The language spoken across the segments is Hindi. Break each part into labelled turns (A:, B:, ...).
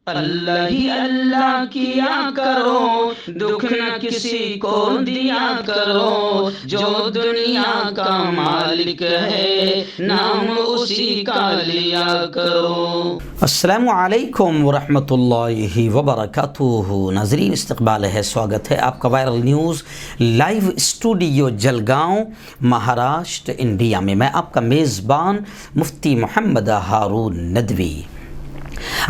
A: अल्लाह ही अल्लाह किया करो, दुख न किसी को दिया करो, जो दुनिया का मालिक है नाम उसी का लिया करो।
B: अस्सलामु अलैकुम वरहमतुल्लाहि वबरकातुहू। नाज़रीन, इस्तक़बाल है, स्वागत है आपका viral news live studio Jalgaon, Maharashtra, India में। मैं आपका मेज़बान मुफ्ती मोहम्मद हारून नदवी।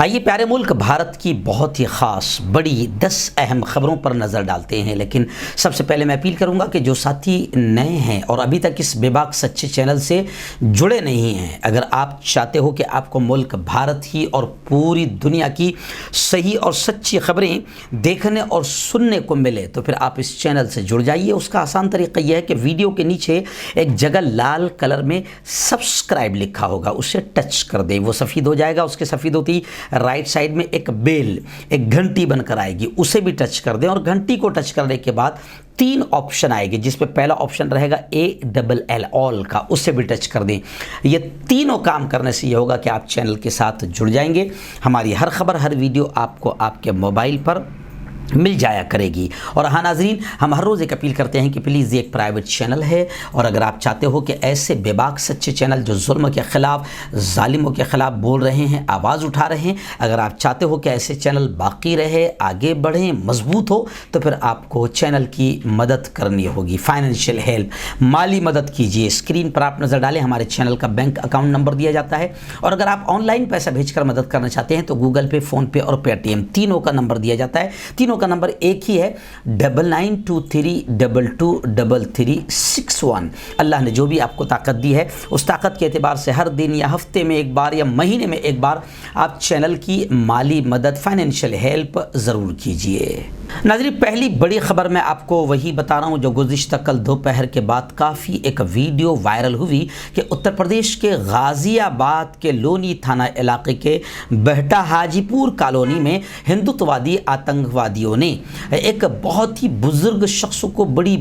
B: आइए प्यारे मुल्क भारत की बहुत ही ख़ास बड़ी 10 अहम ख़बरों पर नज़र डालते हैं। लेकिन सबसे पहले मैं अपील करूंगा कि जो साथी नए हैं और अभी तक इस बेबाक सच्चे चैनल से जुड़े नहीं हैं, अगर आप चाहते हो कि आपको मुल्क भारत ही और पूरी दुनिया की सही और सच्ची ख़बरें देखने और सुनने को मिले तो फिर आप इस चैनल से जुड़ जाइए। उसका आसान तरीका यह है कि वीडियो के नीचे एक जगह लाल कलर में सब्सक्राइब लिखा होगा, उसे टच कर दें, वो सफ़ेद हो जाएगा। उसके सफ़ेद होती राइट साइड में एक बेल, एक घंटी बनकर आएगी, उसे भी टच कर दें। और घंटी को टच करने के बाद 3 ऑप्शन आएंगे, जिसपे पहला ऑप्शन रहेगा ALL ऑल का, उससे भी टच कर दें। ये तीनों काम करने से ये होगा कि आप चैनल के साथ जुड़ जाएंगे। हमारी हर खबर, हर वीडियो आपको आपके मोबाइल पर मिल जाया करेगी। और हाँ नाजरीन, हम हर रोज़ एक अपील करते हैं कि प्लीज़ ये एक प्राइवेट चैनल है, और अगर आप चाहते हो कि ऐसे बेबाक सच्चे चैनल जो जुल्म के ख़िलाफ़, जालिमों के ख़िलाफ़ बोल रहे हैं, आवाज़ उठा रहे हैं, अगर आप चाहते हो कि ऐसे चैनल बाकी रहे, आगे बढ़ें, मजबूत हो, तो फिर आपको चैनल की मदद करनी होगी। फाइनेंशियल हेल्प, माली मदद कीजिए। स्क्रीन पर आप नज़र डालें, हमारे चैनल का बैंक अकाउंट नंबर दिया जाता है। और अगर आप ऑनलाइन पैसा भेजकर मदद करना चाहते हैं तो गूगल पे, फ़ोनपे और पेटीएम तीनों का नंबर दिया जाता है। तीनों का नंबर एक ही है, 9923223361। अल्लाह ने जो भी आपको ताकत दी है, उस ताकत के एतबार से हर दिन या हफ्ते में एक बार या महीने में एक बार आप चैनल की माली मदद, फाइनेंशियल हेल्प ज़रूर कीजिए। नाज़रीन, पहली बड़ी खबर मैं आपको वही बता रहा हूँ जो गुज़िश्ता कल दोपहर के बाद काफ़ी एक वीडियो वायरल हुई कि उत्तर प्रदेश के गाज़ियाबाद के लोनी थाना इलाके के बहटा हाजीपुर कॉलोनी में हिंदुत्ववादी आतंकवादियों ने एक बहुत ही बुजुर्ग शख्स को बड़ी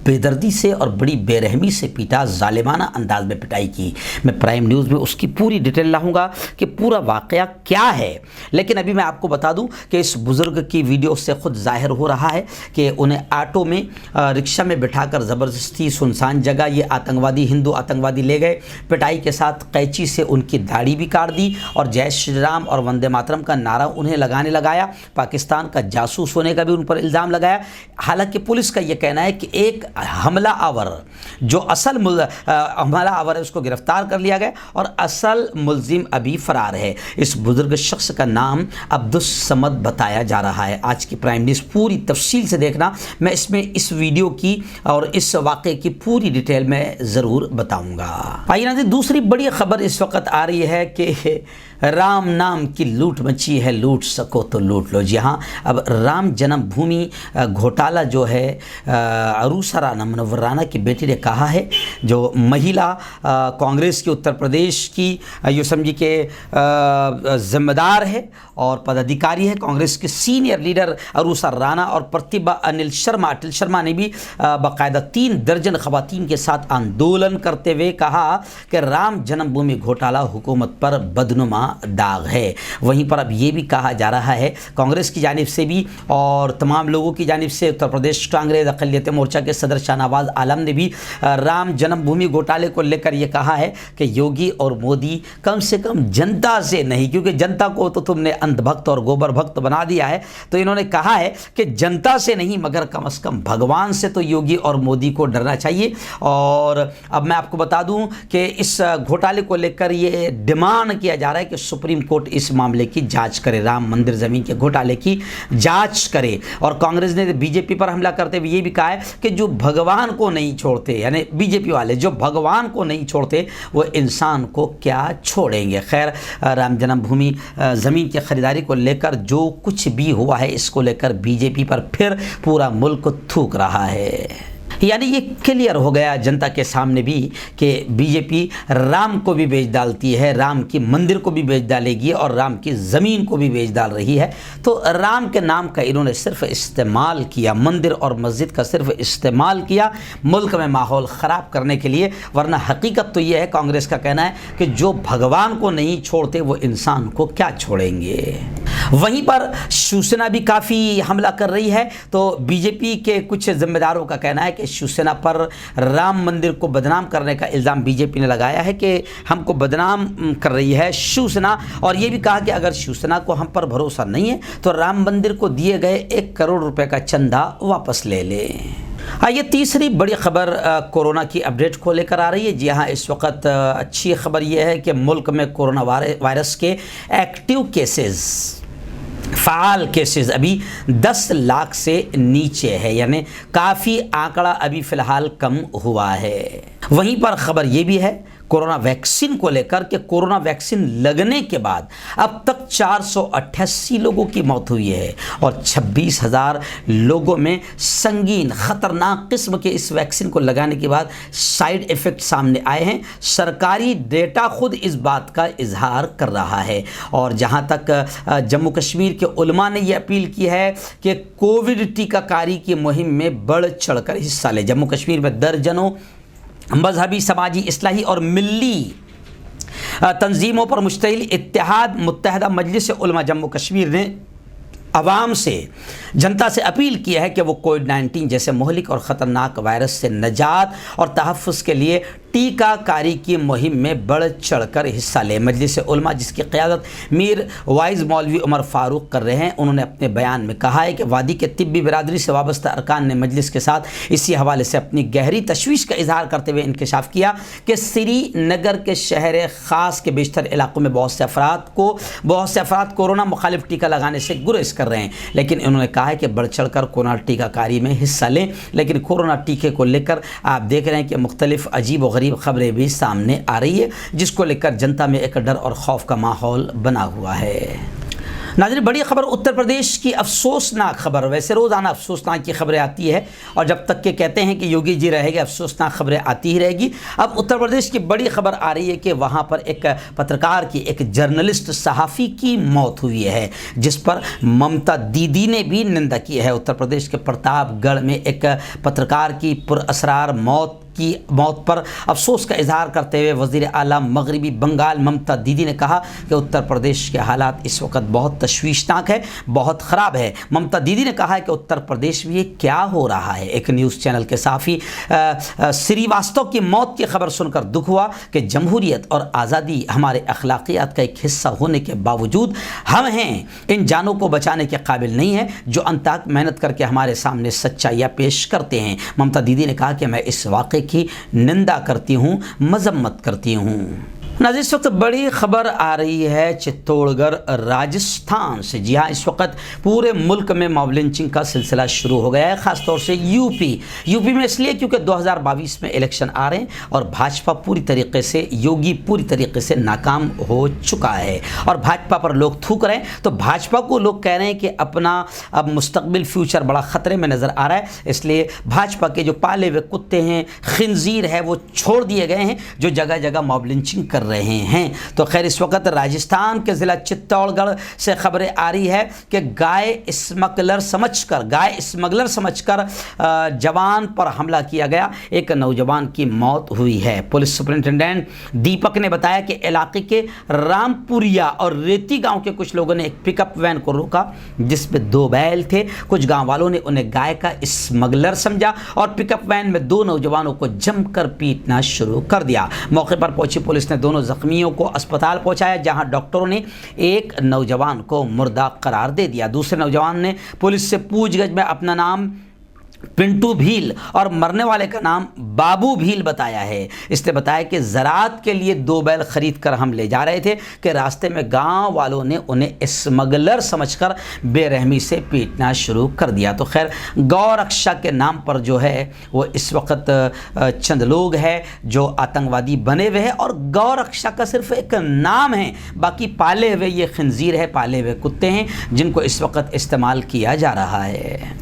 B: बेदर्दी से और बड़ी बेरहमी से पीटा, जालिमाना अंदाज में पिटाई की। मैं प्राइम न्यूज़ में उसकी पूरी डिटेल लाऊंगा कि पूरा वाक़या क्या है। लेकिन अभी मैं आपको बता दूं कि इस बुज़ुर्ग की वीडियो से ख़ुद ज़ाहिर हो रहा है कि उन्हें ऑटो में, रिक्शा में बिठाकर ज़बरदस्ती सुनसान जगह ये आतंकवादी, हिंदू आतंकवादी ले गए। पिटाई के साथ कैंची से उनकी दाढ़ी भी काट दी और जय श्री राम और वंदे मातरम का नारा उन्हें लगाने लगाया। पाकिस्तान का जासूस होने का भी उन पर इल्ज़ाम लगाया। हालांकि पुलिस का यह कहना है कि एक हमला आवर, जो असल हमला आवर है, उसको गिरफ्तार कर लिया गया और असल मुलजिम अभी फरार है। इस बुजुर्ग शख्स का नाम अब्दुस समद बताया जा रहा है। आज की प्राइम न्यूज़ पूरी तफसील से देखना, मैं इसमें इस वीडियो की और इस वाक़े की पूरी डिटेल में ज़रूर बताऊंगा। आइए ना, दूसरी बड़ी खबर इस वक्त आ रही है कि राम नाम की लूट मची है, लूट सको तो लूट लो। जी हाँ, अब राम जन्मभूमि घोटाला जो है, अरूसा राना, मुनव्वर राना की बेटी ने कहा है, जो महिला कांग्रेस की उत्तर प्रदेश की यो समझी के जिम्मेदार है और पदाधिकारी है, कांग्रेस के सीनियर लीडर अरूसा राना और प्रतिभा अनिल शर्मा ने भी बाकायदा 3 दर्जन खवातीन के साथ आंदोलन करते हुए कहा कि राम जन्मभूमि घोटाला हुकूमत पर बदनुमा दाग है। वहीं पर अब ये भी कहा जा रहा है कांग्रेस की जानिब से भी और तमाम लोगों की जानिब से, उत्तर प्रदेश कांग्रेस अक़लियत मोर्चा के सदर शाहनवाज आलम ने भी राम जन्मभूमि घोटाले को लेकर ये कहा है कि योगी और मोदी कम से कम जनता से नहीं, क्योंकि जनता को तो तुमने अंधभक्त और गोबर भक्त बना दिया है, तो इन्होंने कहा है कि जनता से नहीं मगर कम से कम भगवान से तो योगी और मोदी को डरना चाहिए। और अब मैं आपको बता दूं कि इस घोटाले को लेकर ये डिमांड किया जा रहा है कि सुप्रीम कोर्ट इस मामले की जांच करे, राम मंदिर ज़मीन के घोटाले की जांच करे। और कांग्रेस ने बीजेपी पर हमला करते हुए ये भी कहा है कि जो भगवान को नहीं छोड़ते, यानी बीजेपी वाले जो भगवान को नहीं छोड़ते वो इंसान को क्या छोड़ेंगे। खैर, राम जन्मभूमि ज़मीन की ख़रीदारी को लेकर जो कुछ भी हुआ है, इसको लेकर बीजेपी पर फिर पूरा मुल्क थूक रहा है। यानी ये क्लियर हो गया जनता के सामने भी कि बीजेपी राम को भी बेच डालती है, राम की मंदिर को भी बेच डालेगी और राम की ज़मीन को भी बेच डाल रही है। तो राम के नाम का इन्होंने सिर्फ इस्तेमाल किया, मंदिर और मस्जिद का सिर्फ इस्तेमाल किया मुल्क में माहौल ख़राब करने के लिए, वरना हकीकत तो ये है, कांग्रेस का कहना है कि जो भगवान को नहीं छोड़ते वो इंसान को क्या छोड़ेंगे। वहीं पर शिवसेना भी काफ़ी हमला कर रही है। तो बीजेपी के कुछ जिम्मेदारों का कहना है कि शिवसेना पर राम मंदिर को बदनाम करने का इल्ज़ाम बीजेपी ने लगाया है कि हमको बदनाम कर रही है शिवसेना, और ये भी कहा कि अगर शिवसेना को हम पर भरोसा नहीं है तो राम मंदिर को दिए गए 1 करोड़ रुपए का चंदा वापस ले लें। ये तीसरी बड़ी खबर कोरोना की अपडेट को लेकर आ रही है। जी हाँ, इस वक्त अच्छी खबर यह है कि मुल्क में कोरोना वायरस के एक्टिव केसेस, फ़ाल केसेस अभी 10 लाख से नीचे है, यानी काफ़ी आंकड़ा अभी फ़िलहाल कम हुआ है। वहीं पर खबर ये भी है कोरोना वैक्सीन को लेकर कि कोरोना वैक्सीन लगने के बाद अब तक 488 लोगों की मौत हुई है और 26,000 लोगों में संगीन खतरनाक किस्म के इस वैक्सीन को लगाने के बाद साइड इफ़ेक्ट सामने आए हैं। सरकारी डेटा खुद इस बात का इजहार कर रहा है। और जहां तक जम्मू कश्मीर के उलमा ने यह अपील की है कि कोविड टीकाकारी की मुहिम में बढ़ चढ़कर हिस्सा ले। जम्मू कश्मीर में दर्जनों मजहबी, समाजी, इस्लाही और मिल्ली तंजीमों पर मुश्तमिल इत्तेहाद मुत्तहदा मजलिस उलमा जम्मू कश्मीर ने आवाम से, जनता से अपील किया है कि वो कोविड-19 जैसे मुहलिक और ख़तरनाक वायरस से निजात और तहफ़्फ़ुज़ के लिए टीकाकारी की मुहिम में बढ़ चढ़कर हिस्सा लें। मजलिस उलमा, जिसकी क़यादत मीर वाइज़ मौलवी उमर फ़ारूक कर रहे हैं, उन्होंने अपने बयान में कहा है कि वादी के तिब्बी बिरादरी से वाबस्ता अरकान ने मजलिस के साथ इसी हवाले से अपनी गहरी तशवीश का इजहार करते हुए इंकशाफ किया कि श्रीनगर के शहर ख़ास के बेशतर इलाकों में बहुत से अफराद कोरोना मुखालिफ टीका लगाने से गुरेज कर रहे हैं। लेकिन उन्होंने कहा है कि बढ़ चढ़ कर कोरोना टीकाकारी में हिस्सा लें। लेकिन कोरोना टीके को लेकर आप देख रहे हैं कि मुख्तलिफ अजीब व गरीब खबरें भी सामने आ रही है, जिसको लेकर जनता में एक डर और खौफ का माहौल बना हुआ है। नाज़रीन, बड़ी खबर उत्तर प्रदेश की अफसोसनाक खबर। वैसे रोज़ाना अफसोसनाक की खबरें आती है और जब तक के कहते हैं कि योगी जी रहेंगे अफसोसनाक खबरें आती ही रहेगी। अब उत्तर प्रदेश की बड़ी खबर आ रही है कि वहाँ पर एक पत्रकार की, एक जर्नलिस्ट सहाफ़ी की मौत हुई है, जिस पर ममता दीदी ने भी निंदा की है। उत्तर प्रदेश के प्रतापगढ़ में एक पत्रकार की पुरअसरार मौत पर अफसोस का इजहार करते हुए वज़ीर आला मगरबी बंगाल ममता दीदी ने कहा कि उत्तर प्रदेश के हालात इस वक्त बहुत तशवीशनाक है, बहुत ख़राब है। ममता दीदी ने कहा है कि उत्तर प्रदेश में ये क्या हो रहा है। एक न्यूज़ चैनल के सहाफ़ी श्रीवास्तव की मौत की खबर सुनकर दुख हुआ कि जमहूरियत और आज़ादी हमारे अखलाकियात का एक हिस्सा होने के बावजूद हम हैं इन जानों को बचाने के काबिल नहीं है जो अंतक मेहनत करके हमारे सामने सच्चाइयाँ पेश करते हैं। ममता दीदी ने कहा कि मैं इस वाक़े की निंदा करती हूँ, मजम्मत करती हूँ। नाज़रीन, इस वक्त बड़ी खबर आ रही है चित्तौड़गढ़ राजस्थान से। जी हाँ, इस वक्त पूरे मुल्क में मॉब लिंचिंग का सिलसिला शुरू हो गया है, ख़ासतौर से यूपी में इसलिए क्योंकि 2022 में इलेक्शन आ रहे हैं और भाजपा पूरी तरीके से, योगी पूरी तरीके से नाकाम हो चुका है और भाजपा पर लोग थूक रहे हैं। तो भाजपा को लोग कह रहे हैं कि अपना अब मुस्तकबिल फ्यूचर बड़ा ख़तरे में नज़र आ रहा है, इसलिए भाजपा के जो पाले हुए कुत्ते हैं, खिंजीर है, वो छोड़ दिए गए हैं जो जगह जगह मॉब लिंचिंग कर रहे हैं। तो खैर, इस वक्त राजस्थान के ज़िला चित्तौड़गढ़ से खबरें आ रही है कि गाय स्मगलर समझकर जवान पर हमला किया गया, एक नौजवान की मौत हुई है। पुलिस सुपरिंटेंडेंट दीपक ने बताया कि इलाके के रामपुरिया और रेती गांव के कुछ लोगों ने एक पिकअप वैन को रोका जिसमें 2 बैल थे। कुछ गांव वालों ने उन्हें गाय का स्मगलर समझा और पिकअप वैन में 2 नौजवानों को जमकर पीटना शुरू कर दिया। मौके पर पहुंची पुलिस ने दोनों जख्मियों को अस्पताल पहुंचाया, जहां डॉक्टरों ने एक नौजवान को मुर्दा करार दे दिया। दूसरे नौजवान ने पुलिस से पूछगछ में अपना नाम पिंटू भील और मरने वाले का नाम बाबू भील बताया है। इसने बताया कि ज़रात के लिए 2 बैल खरीद कर हम ले जा रहे थे कि रास्ते में गांव वालों ने उन्हें स्मगलर समझकर बेरहमी से पीटना शुरू कर दिया। तो खैर, गौ रक्षा के नाम पर जो है वो इस वक्त चंद लोग हैं जो आतंकवादी बने हुए हैं और गौ रक्षा का सिर्फ एक नाम है, बाकी पाले हुए ये खिंजीर है, पाले हुए कुत्ते हैं जिनको इस वक्त इस्तेमाल किया जा रहा है।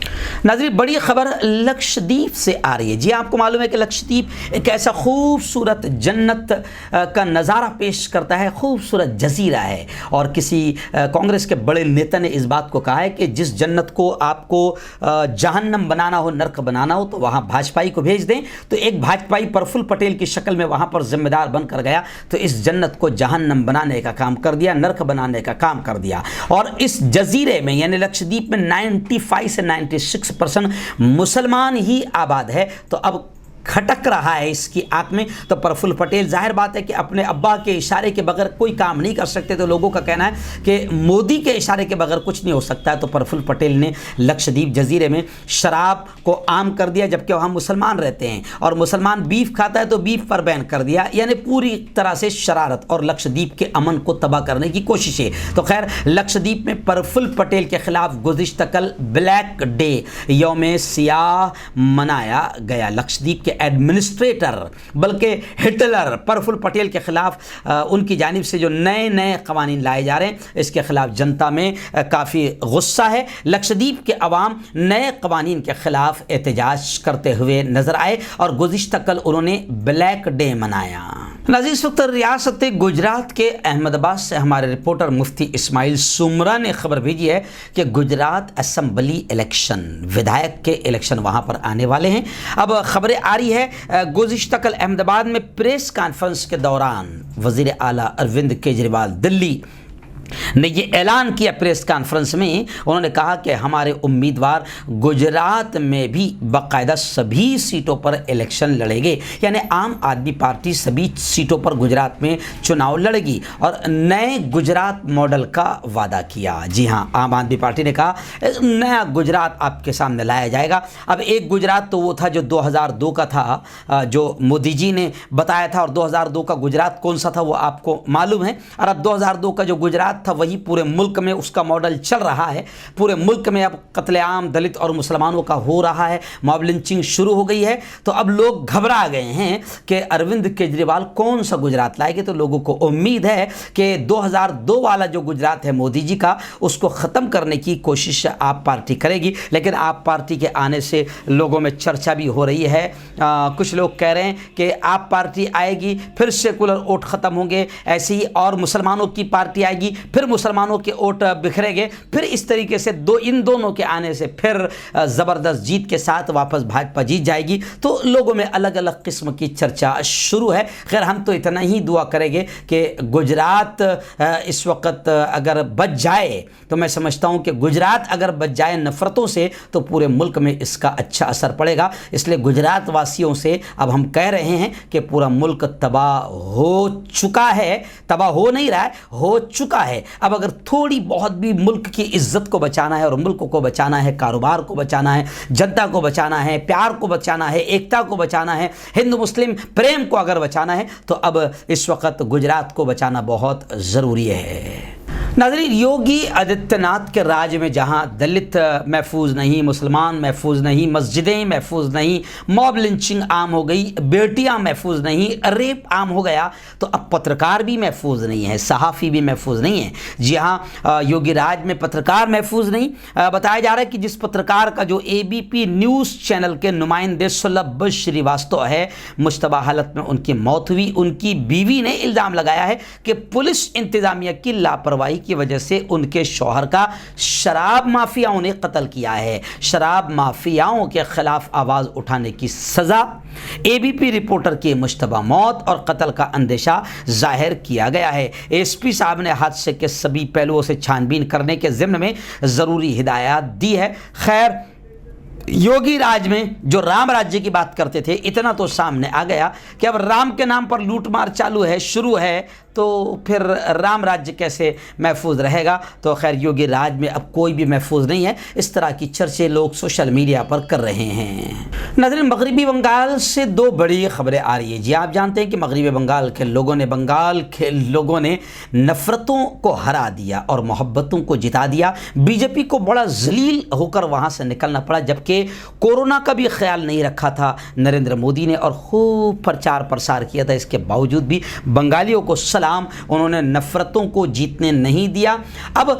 B: नाज़रीन, बड़ी खबर लक्षद्वीप से आ रही है। जी आपको मालूम है कि लक्षद्वीप एक ऐसा खूबसूरत जन्नत का नज़ारा पेश करता है, खूबसूरत जजीरा है। और किसी कांग्रेस के बड़े नेता ने इस बात को कहा है कि जिस जन्नत को आपको जहन्नम बनाना हो, नर्क बनाना हो, तो वहाँ भाजपाई को भेज दें। तो एक भाजपाई प्रफुल्ल पटेल की शक्ल में वहाँ पर जिम्मेदार बनकर गया, तो इस जन्नत को जहन्नम बनाने का काम कर दिया, नर्क बनाने का काम कर दिया। और इस जजीरे में यानी लक्षद्वीप में 95 से 96% मुसलमान ही आबाद है। तो अब खटक रहा है इसकी आंख में। तो प्रफुल्ल पटेल जाहिर बात है कि अपने अब्बा के इशारे के बगैर कोई काम नहीं कर सकते। तो लोगों का कहना है कि मोदी के इशारे के बगैर कुछ नहीं हो सकता है। तो प्रफुल्ल पटेल ने लक्षद्वीप जजीरे में शराब को आम कर दिया, जबकि वहाँ मुसलमान रहते हैं और मुसलमान बीफ खाता है तो बीफ पर बैन कर दिया। यानी पूरी तरह से शरारत और लक्षद्वीप के अमन को तबाह करने की कोशिश है। तो खैर, लक्षद्वीप में प्रफुल्ल पटेल के खिलाफ गुज़िश्ता कल ब्लैक डे यौम सियाह मनाया गया। लक्षद्वीप के एडमिनिस्ट्रेटर बल्कि हिटलर प्रफुल्ल पटेल के खिलाफ उनकी जानिब से जो नए नए कवानीन लाए जा रहे हैं, इसके खिलाफ जनता में काफ़ी गुस्सा है। लक्षद्वीप के अवाम नए कवानीन के खिलाफ एहतजाज करते हुए नजर आए और गुज़िश्ता कल उन्होंने ब्लैक डे मनाया। नाज़रीन, इस वक्त रियासत गुजरात के अहमदाबाद से हमारे रिपोर्टर मुफ्ती इस्माइल सुमरा ने खबर भेजी है कि गुजरात असेंबली इलेक्शन, विधायक के इलेक्शन वहाँ पर आने वाले हैं। अब खबरें आ रही है गुज़िश्ता कल अहमदाबाद में प्रेस कॉन्फ्रेंस के दौरान वज़ीर आला अरविंद केजरीवाल दिल्ली ने ये ऐलान किया। प्रेस कॉन्फ्रेंस में उन्होंने कहा कि हमारे उम्मीदवार गुजरात में भी बाकायदा सभी सीटों पर इलेक्शन लड़ेंगे, यानी आम आदमी पार्टी सभी सीटों पर गुजरात में चुनाव लड़ेगी और नए गुजरात मॉडल का वादा किया। जी हाँ, आम आदमी पार्टी ने कहा नया गुजरात आपके सामने लाया जाएगा। अब एक गुजरात तो वो था जो 2002 का था, जो मोदी जी ने बताया था, और 2002 का गुजरात कौन सा था वो आपको मालूम है। और अब 2002 का जो गुजरात था वही पूरे मुल्क में उसका मॉडल चल रहा है। पूरे मुल्क में अब कत्लेआम दलित और मुसलमानों का हो रहा है, मॉब लिंचिंग शुरू हो गई है। तो अब लोग घबरा गए हैं कि अरविंद केजरीवाल कौन सा गुजरात लाएंगे। तो लोगों को उम्मीद है कि 2002 वाला जो गुजरात है मोदी जी का, उसको ख़त्म करने की कोशिश आप पार्टी करेगी। लेकिन आप पार्टी के आने से लोगों में चर्चा भी हो रही है। कुछ लोग कह रहे हैं कि आप पार्टी आएगी फिर सेकुलर वोट ख़त्म होंगे, ऐसे ही और मुसलमानों की पार्टी आएगी फिर मुसलमानों के वोट बिखरेंगे, फिर इस तरीके से इन दोनों के आने से फिर ज़बरदस्त जीत के साथ वापस भाजपा जीत जाएगी। तो लोगों में अलग अलग किस्म की चर्चा शुरू है। खैर, हम तो इतना ही दुआ करेंगे कि गुजरात इस वक्त अगर बच जाए, तो मैं समझता हूँ कि गुजरात अगर बच जाए नफ़रतों से, तो पूरे मुल्क में इसका अच्छा असर पड़ेगा। इसलिए गुजरात वासियों से अब हम कह रहे हैं कि पूरा मुल्क तबाह हो चुका है, तबाह हो नहीं रहा है, हो चुका है। अब अगर थोड़ी बहुत भी मुल्क की इज्जत को बचाना है और मुल्क को बचाना है, कारोबार को बचाना है, जनता को बचाना है, प्यार को बचाना है, एकता को बचाना है, हिंदू मुस्लिम प्रेम को अगर बचाना है, तो अब इस वक्त गुजरात को बचाना बहुत ज़रूरी है। नाज़रीन, योगी आदित्यनाथ के राज में जहां दलित महफूज नहीं, मुसलमान महफूज नहीं, मस्जिदें महफूज नहीं, मॉब लिंचिंग आम हो गई, बेटियां महफूज नहीं, रेप आम हो गया, तो अब पत्रकार भी महफूज नहीं है, सहाफ़ी भी महफूज नहीं है। जी हाँ, योगी राज में पत्रकार महफूज नहीं। बताया जा रहा है कि जिस पत्रकार का जो ABP न्यूज़ चैनल के नुमाइंदे सुलभ श्रीवास्तव है, मुश्तबा हालत में उनकी मौत हुई। उनकी बीवी ने इल्ज़ाम लगाया है कि पुलिस इंतज़ामिया की लापरवाही की वजह से उनके शौहर का शराब माफियाओं ने कत्ल किया है। शराब माफियाओं के खिलाफ आवाज़ उठाने की सज़ा, ABP रिपोर्टर की मुश्तबा मौत और कत्ल का अंदेशा जाहिर किया गया है। SP साहब ने हादसे के सभी पहलुओं से छानबीन करने के ज़िम्न में ज़रूरी हिदायत दी है। खैर, योगी राज में जो राम राज्य की बात करते थे, इतना तो सामने आ गया कि अब राम के नाम पर लूटमार चालू है, शुरू है, तो फिर राम राज्य कैसे महफूज रहेगा। तो खैर, योगी राज में अब कोई भी महफूज नहीं है। इस तरह की चर्चे लोग सोशल मीडिया पर कर रहे हैं। नाज़रीन, मगरबी बंगाल से दो बड़ी खबरें आ रही है। जी, आप जानते हैं कि मगरबी बंगाल के लोगों ने नफ़रतों को हरा दिया और मोहब्बतों को जिता दिया। बीजेपी को बड़ा जलील होकर वहाँ से निकलना पड़ा, जबकि कोरोना का भी ख्याल नहीं रखा था नरेंद्र मोदी ने और खूब प्रचार प्रसार किया था। इसके बावजूद भी बंगालियों को सलाम, उन्होंने नफरतों को जीतने नहीं दिया। अब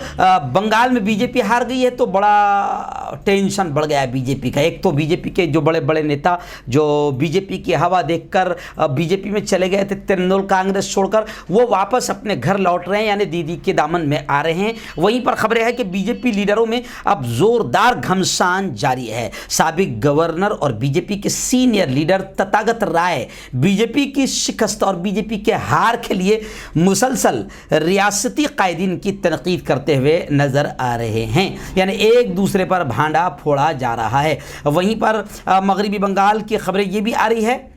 B: बंगाल में बीजेपी हार गई है तो बड़ा टेंशन बढ़ गया है बीजेपी का। एक तो बीजेपी के जो बड़े बड़े नेता जो बीजेपी की हवा देखकर बीजेपी में चले गए थे, तृणमूल कांग्रेस छोड़कर, वो वापस अपने घर लौट रहे हैं, यानी दीदी के दामन में आ रहे हैं। वहीं पर खबरें हैं कि बीजेपी लीडरों में अब जोरदार घमसान जारी है। साबिक गवर्नर और बीजेपी के senior leader Tathagata Roy BJP की शिकस्त और बीजेपी के हार के लिए मुसलसल रियासती कायदीन की तनकीद करते हुए नजर आ रहे हैं, यानी एक दूसरे पर भांडा फोड़ा जा रहा है। वहीं पर मगरिबी बंगाल की खबरें ये भी आ रही है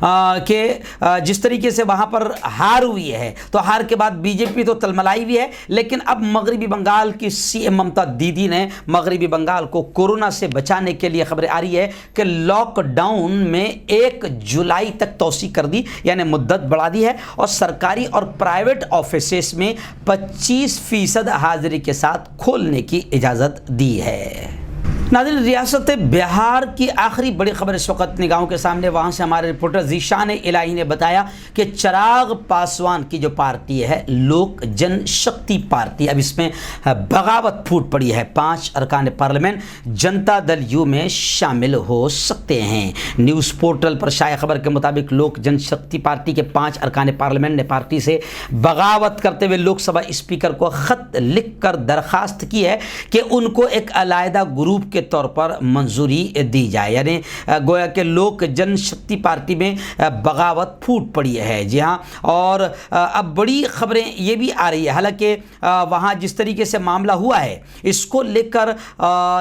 B: कि जिस तरीके से वहाँ पर हार हुई है, तो हार के बाद बीजेपी तो तलमलाई भी है, लेकिन अब मगरिबी बंगाल की सीएम ममता दीदी ने मगरिबी बंगाल को कोरोना से बचाने के लिए खबरें आ रही है कि लॉकडाउन में 1 जुलाई तक तौसी कर दी, यानी मुद्दत बढ़ा दी है, और सरकारी और प्राइवेट ऑफिसेस में 25% हाजिरी के साथ खोलने की इजाज़त दी है। नाज़रीन, रियासत बिहार की आखिरी बड़ी खबर इस वक्त निगाहों के सामने, वहाँ से हमारे रिपोर्टर ज़ीशान इलाही ने बताया कि चिराग पासवान की जो पार्टी है लोक जनशक्ति पार्टी, अब इसमें बगावत फूट पड़ी है। 5 अरकान पार्लियामेंट जनता दल यू में शामिल हो सकते हैं। न्यूज़ पोर्टल पर शाया खबर के मुताबिक लोक जनशक्ति पार्टी के 5 अरकान पार्लियामेंट ने पार्टी से बगावत करते हुए लोकसभा स्पीकर को ख़त लिख कर दरख्वास्त की है कि उनको एक अलहदा ग्रुप के तौर पर मंजूरी दी जाए, यानी गोया के लोक जनशक्ति पार्टी में बगावत फूट पड़ी है। जी हाँ, और अब बड़ी खबरें ये भी आ रही है, हालांकि वहाँ जिस तरीके से मामला हुआ है इसको लेकर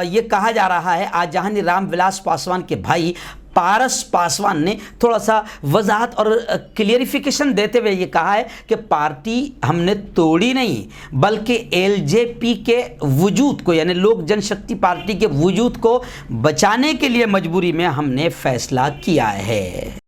B: ये कहा जा रहा है, आज जहाँ रामविलास पासवान के भाई पारस पासवान ने थोड़ा सा वजाहत और क्लियरिफिकेशन देते हुए ये कहा है कि पार्टी हमने तोड़ी नहीं, बल्कि एलजेपी के वजूद को, यानी लोक जनशक्ति पार्टी के वजूद को बचाने के लिए मजबूरी में हमने फैसला किया है।